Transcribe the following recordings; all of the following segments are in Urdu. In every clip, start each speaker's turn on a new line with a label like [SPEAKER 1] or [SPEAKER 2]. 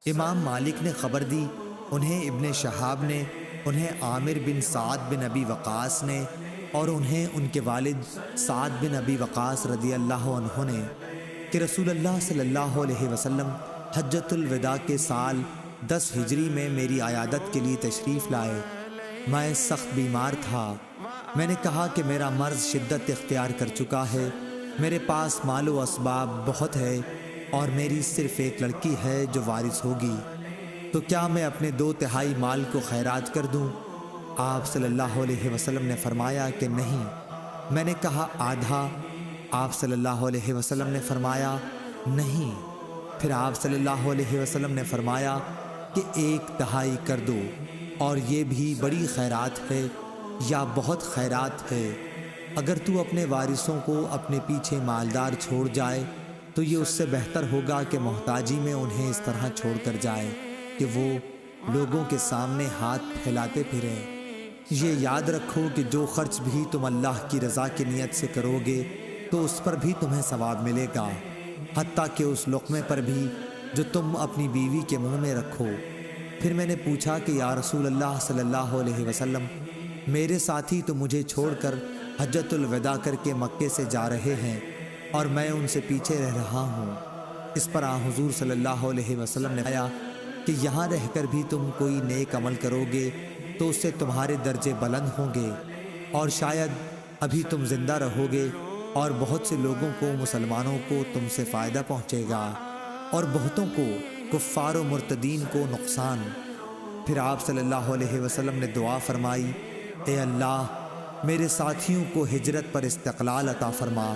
[SPEAKER 1] امام مالک نے خبر دی، انہیں ابن شہاب نے، انہیں عامر بن سعد بن ابی وقاص نے، اور انہیں ان کے والد سعد بن ابی وقاص رضی اللہ عنہ نے کہ رسول اللہ صلی اللہ علیہ وسلم حجۃ الوداع کے سال 10 ہجری میں میری عیادت کے لیے تشریف لائے۔ میں سخت بیمار تھا۔ میں نے کہا کہ میرا مرض شدت اختیار کر چکا ہے، میرے پاس مال و اسباب بہت ہے اور میری صرف ایک لڑکی ہے جو وارث ہوگی، تو کیا میں اپنے 2/3 مال کو خیرات کر دوں؟ آپ صلی اللہ علیہ وسلم نے فرمایا کہ نہیں۔ میں نے کہا آدھا؟ آپ صلی اللہ علیہ وسلم نے فرمایا نہیں۔ پھر آپ صلی اللہ علیہ وسلم نے فرمایا کہ 1/3 کر دو، اور یہ بھی بڑی خیرات ہے یا بہت خیرات ہے۔ اگر تو اپنے وارثوں کو اپنے پیچھے مالدار چھوڑ جائے تو یہ اس سے بہتر ہوگا کہ محتاجی میں انہیں اس طرح چھوڑ کر جائے کہ وہ لوگوں کے سامنے ہاتھ پھیلاتے پھریں۔ یہ یاد رکھو کہ جو خرچ بھی تم اللہ کی رضا کی نیت سے کرو گے تو اس پر بھی تمہیں ثواب ملے گا، حتیٰ کہ اس لقمے پر بھی جو تم اپنی بیوی کے منہ میں رکھو۔ پھر میں نے پوچھا کہ یا رسول اللہ صلی اللہ علیہ وسلم، میرے ساتھی تو مجھے چھوڑ کر حجۃ الوداع کر کے مکے سے جا رہے ہیں اور میں ان سے پیچھے رہ رہا ہوں۔ اس پر حضور صلی اللہ علیہ وسلم نے فرمایا کہ یہاں رہ کر بھی تم کوئی نیک عمل کرو گے تو اس سے تمہارے درجے بلند ہوں گے، اور شاید ابھی تم زندہ رہو گے اور بہت سے لوگوں کو، مسلمانوں کو تم سے فائدہ پہنچے گا اور بہتوں کو، کفار و مرتدین کو نقصان۔ پھر آپ صلی اللہ علیہ وسلم نے دعا فرمائی، اے اللہ میرے ساتھیوں کو ہجرت پر استقلال عطا فرما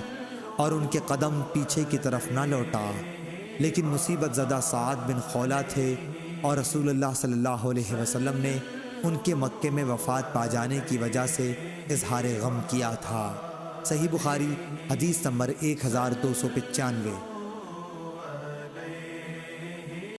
[SPEAKER 1] اور ان کے قدم پیچھے کی طرف نہ لوٹا۔ لیکن مصیبت زدہ سعد بن خولہ تھے اور رسول اللہ صلی اللہ علیہ وسلم نے ان کے مکے میں وفات پا جانے کی وجہ سے اظہار غم کیا تھا۔ صحیح بخاری حدیث نمبر 1295۔